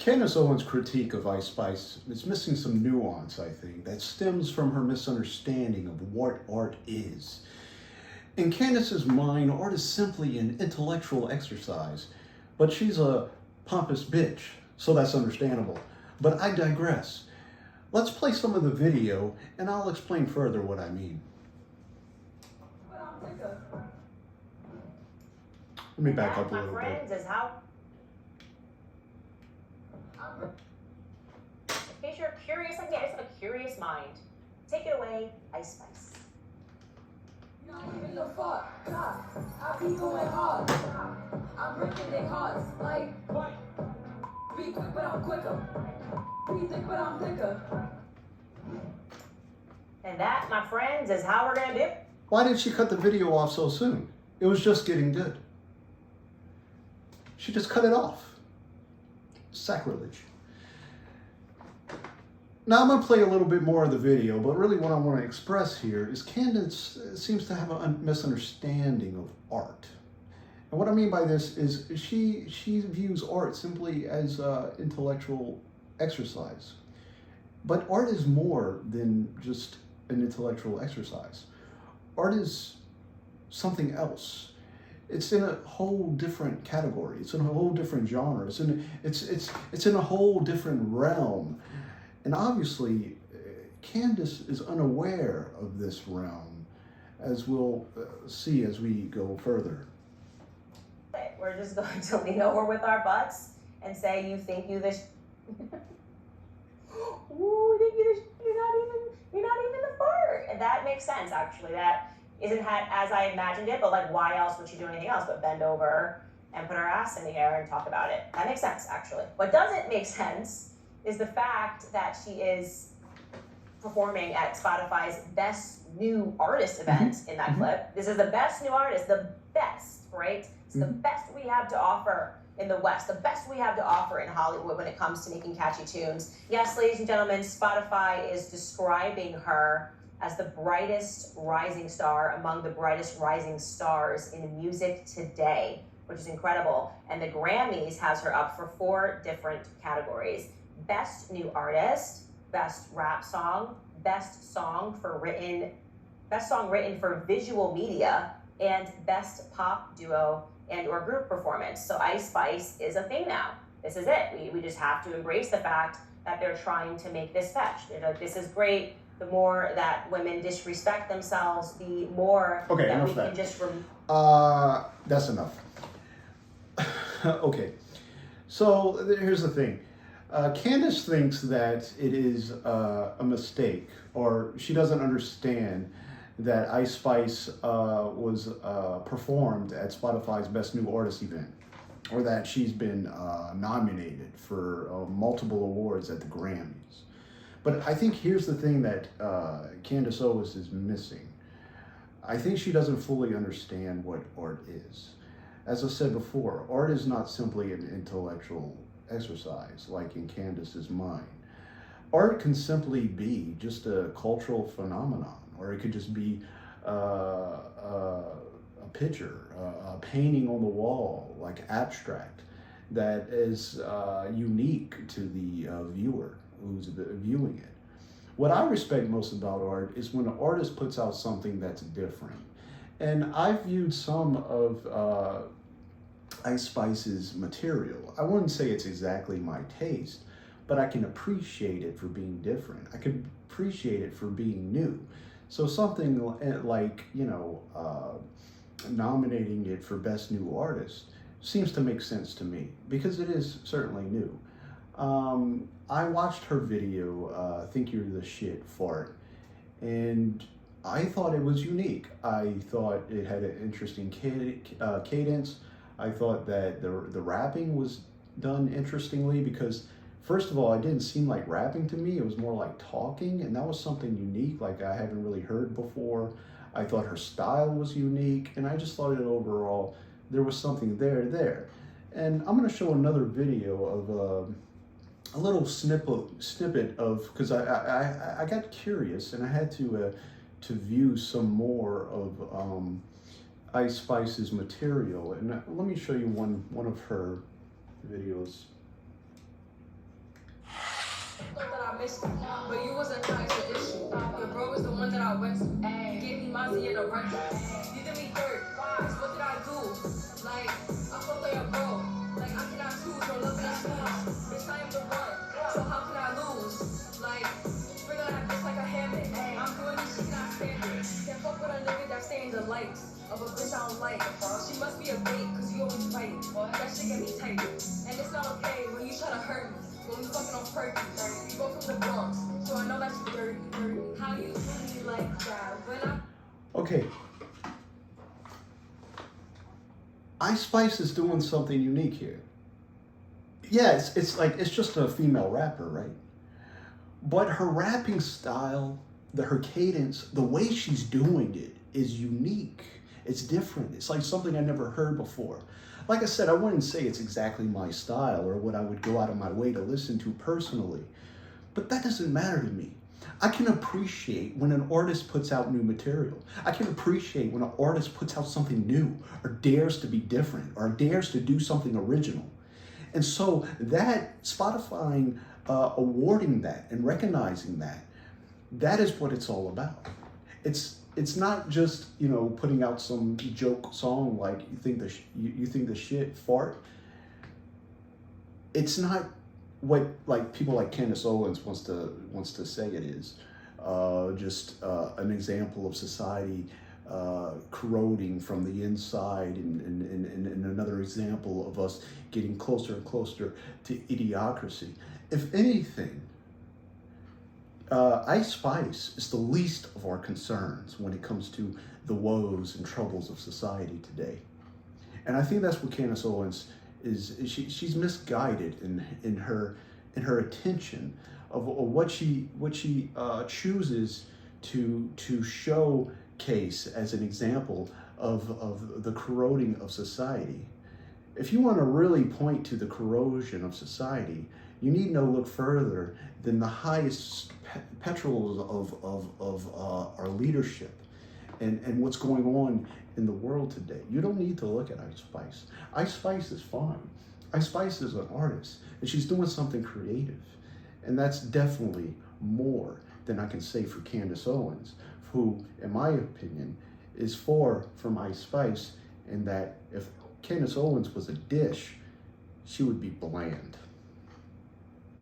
Candace Owens' critique of Ice Spice is missing some nuance, I think, that stems from her misunderstanding of what art is. In Candace's mind, art is simply an intellectual exercise, but she's a pompous bitch, so that's understandable. But I digress. Let's play some of the video, and I'll explain further what I mean. Let me back up a little bit. In case you're curious, like, yeah, I just have a curious mind. Take it away, Ice Spice. Not even the fuck, God. I be going hard. I'm breaking their hearts. Like, be quick, but I'm quicker. Be thick, but I'm thicker. And that, my friends, is how we're gonna do. Why did she cut the video off so soon? It was just getting good. She just cut it off. Sacrilege. Now I'm going to play a little bit more of the video, but really what I want to express here is Candace seems to have a misunderstanding of art. And what I mean by this is she views art simply as intellectual exercise. But art is more than just an intellectual exercise. Art is something else. It's in a whole different category. It's in a whole different genre. It's in a whole different realm. And obviously, Candace is unaware of this realm, as we'll see as we go further. We're just going to lean over with our butts and say, "You think you this? Ooh, think you this? You're not even the fart." And that makes sense, actually. That isn't as I imagined it, but like, why else would she do anything else but bend over and put her ass in the air and talk about it? That makes sense, actually. What doesn't make sense is the fact that she is performing at Spotify's Best New Artist event in that clip. This is the best new artist, the best, right? It's the best we have to offer in the West, the best we have to offer in Hollywood when it comes to making catchy tunes. Yes, ladies and gentlemen, Spotify is describing her as the brightest rising star among the brightest rising stars in music today, which is incredible. And the Grammys has her up for 4 different categories. Best New Artist, Best Rap Song, Best Song written for Visual Media, and Best Pop Duo and or Group Performance. So Ice Spice is a thing now. This is it. We just have to embrace the fact that they're trying to make this fetch. This is great. The more that women disrespect themselves, the more that we can just... That's enough. Okay. So here's the thing. Candace thinks that it is a mistake, or she doesn't understand that Ice Spice was performed at Spotify's Best New Artist event, or that she's been nominated for multiple awards at the Grammys. But I think here's the thing that Candace Owens is missing. I think she doesn't fully understand what art is. As I said before, art is not simply an intellectual exercise like in Candace's mind. Art can simply be just a cultural phenomenon, or it could just be a picture, a painting on the wall, like abstract, that is unique to the viewer who's viewing it. What I respect most about art is when an artist puts out something that's different. And I've viewed some of Ice Spice's material. I wouldn't say it's exactly my taste, but I can appreciate it for being different. I can appreciate it for being new. So something like, nominating it for Best New Artist seems to make sense to me, because it is certainly new. I watched her video, Think You're the Shit Fart, and I thought it was unique. I thought it had an interesting cadence. I thought that the rapping was done interestingly, because first of all, it didn't seem like rapping to me. It was more like talking, and that was something unique, like I haven't really heard before. I thought her style was unique, and I just thought that overall there was something there. And I'm going to show another video of a little snippet of, because I got curious and I had to view some more of Ice Spice's material, and let me show you one of her videos. missed you. But you wasn't nice an issue. Your bro was the one that I went to. You gave me Mozzie in a rental. You did me dirt. What did I do? Like, I fuck like a bro. Like, I cannot choose no love that choose. Bitch, I am the one. So how can I lose? Like, we're gonna have this like a hammock. I'm doing this, she cannot stand it. Can't fuck with a nigga that stay in the light of a bitch I don't like. She must be a bait, cause you always fight. That shit get me tight. And it's not okay when you try to hurt me. When we fucking on purpose. You go from the Bronx, so I know that you dirty. How you do me like that? When I Okay. Ice Spice is doing something unique here. Yeah, it's like, it's just a female rapper, right? But her rapping style, her cadence, the way she's doing it is unique. It's different. It's like something I never heard before. Like I said, I wouldn't say it's exactly my style or what I would go out of my way to listen to personally, but that doesn't matter to me. I can appreciate when an artist puts out new material. I can appreciate when an artist puts out something new or dares to be different or dares to do something original. And so that Spotify awarding that and recognizing that, that is what it's all about. It's not just, you know, putting out some joke song like you think the shit fart. It's not what like people like Candace Owens wants to say it is. Just an example of society corroding from the inside, and another example of us getting closer and closer to idiocracy. If anything, Ice Spice is the least of our concerns when it comes to the woes and troubles of society today. And I think that's what Candace Owens is. She's misguided in her attention of what she chooses to showcase as an example of the corroding of society. If you want to really point to the corrosion of society, you need no look further than the highest petrels of our leadership and what's going on in the world today. You don't need to look at Ice Spice. Ice Spice is fine. Ice Spice is an artist, and she's doing something creative. And that's definitely more than I can say for Candace Owens, who, in my opinion, is far from Ice Spice, in that if Candace Owens was a dish, she would be bland.